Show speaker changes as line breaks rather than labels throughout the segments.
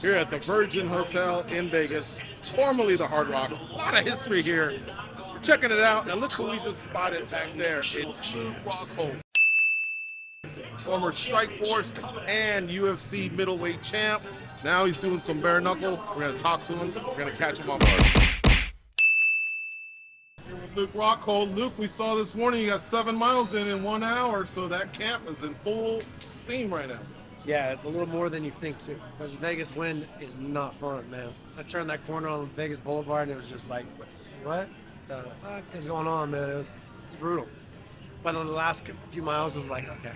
here at the Virgin Hotel in Vegas, formerly the Hard Rock. A lot of history here. We're checking it out, and look who we just spotted back there. It's Luke Rockhold, former Strikeforce and UFC middleweight champ. Now he's doing some bare knuckle. We're going to talk to him. We're going to catch him off guard. Here with Luke Rockhold. Luke, we saw this morning you got 7 miles in 1 hour, so that camp is in full steam right now.
Yeah, it's a little more than you think too. Because Vegas wind is not fun, man. I turned that corner on Vegas Boulevard and it was just like, what the fuck is going on, man? It was brutal. But on the last few miles was like, okay,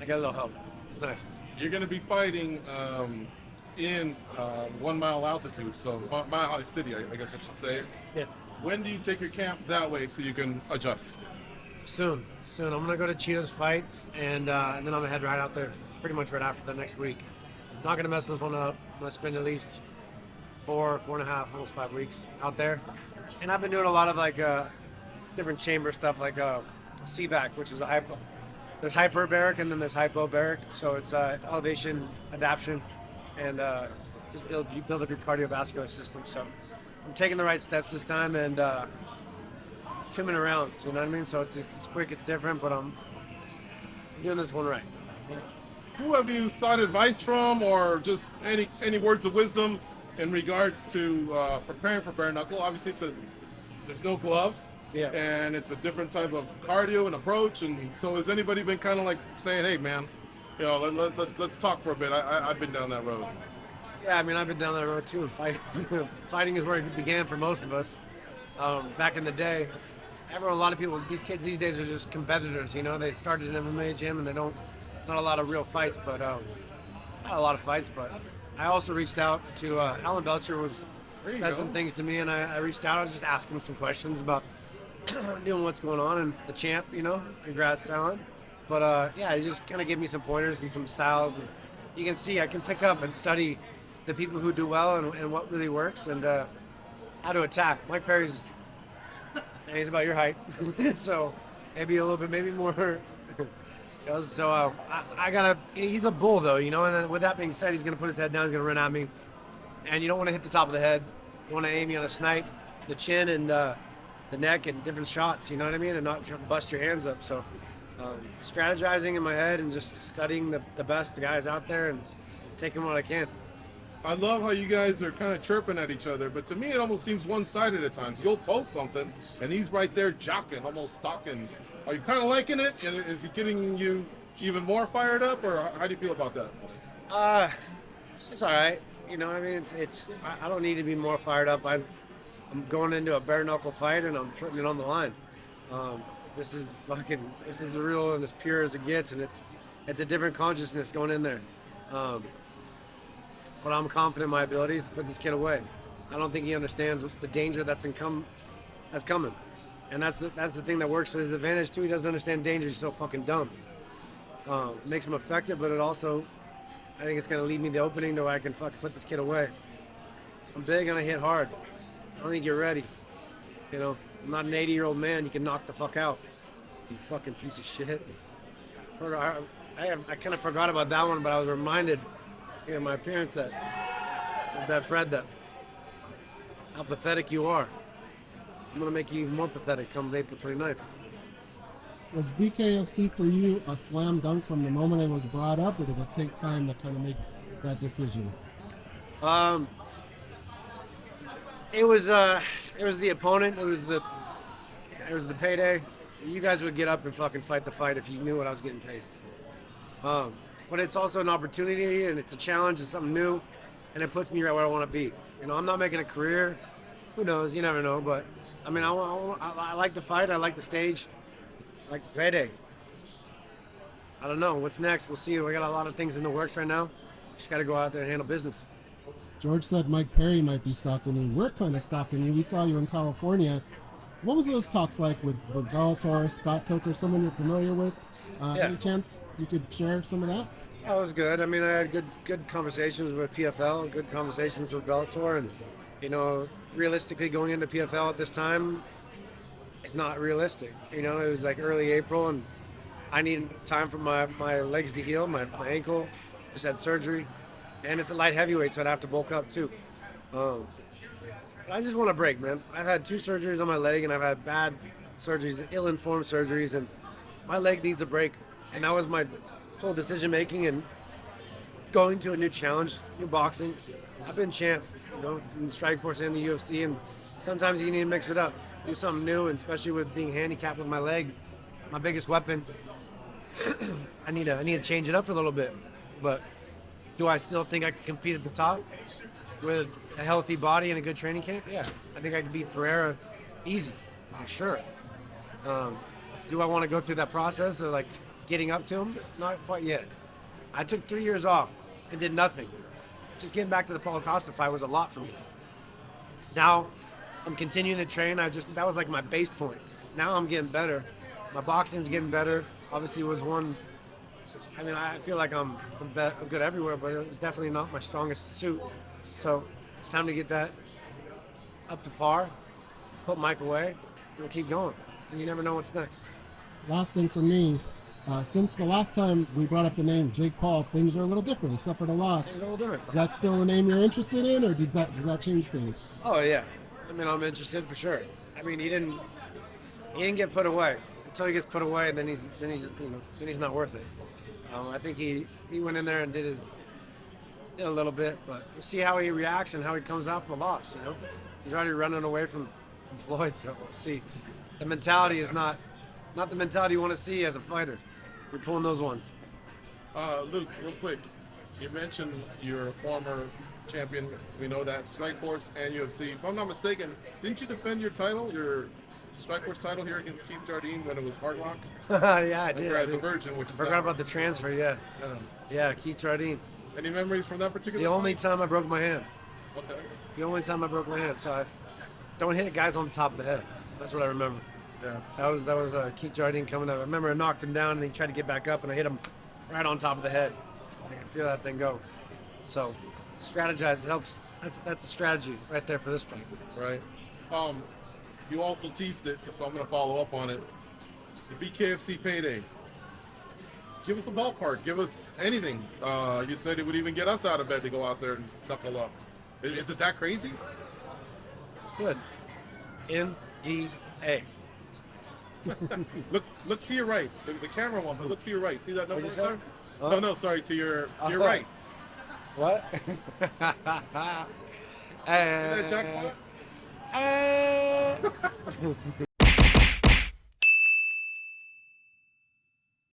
I got a little help. It's nice.
You're going to be fighting in 1 mile altitude, so Mile High City, I guess I should say.
Yeah.
When do you take your camp that way so you can adjust?
Soon. I'm going to go to Cheetah's fight and then I'm going to head right out there pretty much right after the next week. Not going to mess this one up. I'm going to spend at least 4.5, almost 5 weeks out there. And I've been doing a lot of like different chamber stuff like CVAC, which is a hypo. There's hyperbaric and then there's hypobaric. So it's elevation adaptation and just build up your cardiovascular system. So I'm taking the right steps this time and it's 2-minute rounds, you know what I mean? So it's quick, it's different, but I'm doing this one right.
Who have you sought advice from, or just any words of wisdom in regards to preparing for bare knuckle? Obviously, there's no glove,
Yeah.
and it's a different type of cardio and approach. And so, has anybody been kind of like saying, "Hey, man, you know, let's talk for a bit"? I've been down that road.
Yeah, I mean, I've been down that road too. Fighting is where it began for most of us. Back in the day, a lot of people, these kids these days are just competitors. You know, they started an MMA gym and they don't. Not a lot of real fights, but not a lot of fights. But I also reached out to Alan Belcher said some things to me, and I reached out. I was just asking him some questions about doing what's going on, and the champ, you know, congrats, Alan. But yeah, he just kind of gave me some pointers and some styles, and you can see I can pick up and study the people who do well and what really works, and how to attack. Mike Perry's he's about your height, so maybe more. So he's a bull though, you know, and then with that being said, he's going to put his head down, he's going to run at me. And you don't want to hit the top of the head. You want to aim me on a snipe, the chin and the neck and different shots, you know what I mean? And not bust your hands up. So strategizing in my head and just studying the best guys out there and taking what I can.
I love how you guys are kind of chirping at each other, but to me it almost seems one-sided at times. You'll post something, and he's right there jocking, almost stalking. Are you kind of liking it? And is he getting you even more fired up, or how do you feel about that?
It's all right. You know what I mean? I don't need to be more fired up. I'm going into a bare knuckle fight, and I'm putting it on the line. This is as real and as pure as it gets, and it's a different consciousness going in there. But I'm confident in my abilities to put this kid away. I don't think he understands the danger that's coming. And that's the thing that works to his advantage too. He doesn't understand danger. He's so fucking dumb. It makes him effective, but it also, I think it's going to leave me the opening to where I can fucking put this kid away. I'm big and I hit hard. I don't think you're ready. You know, I'm not an 80-year-old man you can knock the fuck out. You fucking piece of shit. I kind of forgot about that one, but I was reminded in my appearance that Fred, how pathetic you are. I'm going to make you even more pathetic come April 29th.
Was BKFC for you a slam dunk from the moment it was brought up, or did it take time to kind of make that decision?
It was the opponent. It was the payday. You guys would get up and fucking fight the fight if you knew what I was getting paid. But it's also an opportunity, and it's a challenge. It's something new, and it puts me right where I want to be. You know, I'm not making a career. Who knows? You never know. But I mean, I like the fight. I like the stage. I like the payday. I don't know what's next. We'll see. We got a lot of things in the works right now. Just got to go out there and handle business.
George said Mike Perry might be stalking you. We're kind of stalking you. We saw you in California. What was those talks like with Bellator, Scott Coker, someone you're familiar with? Any chance you could share some of that?
That was good. I mean, I had good conversations with PFL, good conversations with Bellator, and you know, realistically going into PFL at this time, it's not realistic. You know, it was like early April, and I needed time for my legs to heal, my ankle, just had surgery. and it's a light heavyweight, so I'd have to bulk up too. But I just want a break, man. I've had 2 surgeries on my leg, and I've had bad surgeries, ill-informed surgeries, and my leg needs a break. And that was my full decision making and going to a new challenge, new boxing. I've been champ, you know, in Strikeforce and the UFC, and sometimes you need to mix it up, do something new, and especially with being handicapped with my leg, my biggest weapon. I need to change it up for a little bit. But do I still think I can compete at the top with a healthy body and a good training camp? Yeah, I think I can beat Pereira easy, for sure. Do I want to go through that process of like getting up to him? Not quite yet. I took 3 years off and did nothing. Just getting back to the Paulo Costa fight was a lot for me. Now I'm continuing to train. That was like my base point. Now I'm getting better. My boxing's getting better. Obviously, it was one. I mean, I feel like I'm good everywhere, but it's definitely not my strongest suit. So it's time to get that up to par, put Mike away, and keep going. And you never know what's next.
Last thing for me, since the last time we brought up the name Jake Paul, things are a little different. He suffered a loss.
Things are a little different.
Is that still a name you're interested in, or does that change things?
Oh yeah, I mean I'm interested for sure. I mean he didn't get put away until he gets put away, and then he's not worth it. I think he went in there and did a little bit, but we'll see how he reacts and how he comes out for the loss. You know, he's already running away from Floyd, so we'll see. The mentality is not the mentality you want to see as a fighter. You're pulling those ones.
Luke, real quick, you mentioned you're a former champion. We know that Strikeforce and UFC. If I'm not mistaken, didn't you defend your Strikeforce title here against Keith Jardine when it was Hard Rock?
Yeah, I did.
You're at the Virgin, which is
forgot about the transfer. Yeah, Keith Jardine.
Any memories from that particular?
The only time I broke my hand.
Okay.
The only time I broke my hand. So I don't hit guys on the top of the head. That's what I remember.
Yeah.
That was Keith Jardine coming up. I remember I knocked him down and he tried to get back up and I hit him right on top of the head. I can feel that thing go. So strategize, it helps. That's a strategy right there for this fight.
Right. You also teased it, so I'm going to follow up on it. The BKFC payday. Give us a ballpark. Give us anything. You said it would even get us out of bed to go out there and knuckle up. Is it that crazy?
It's good. NDA.
Look to your right. The camera one. Look to your right. See that number
What'd you
right
say?
there? No, sorry. To your right.
What?
See that jackpot?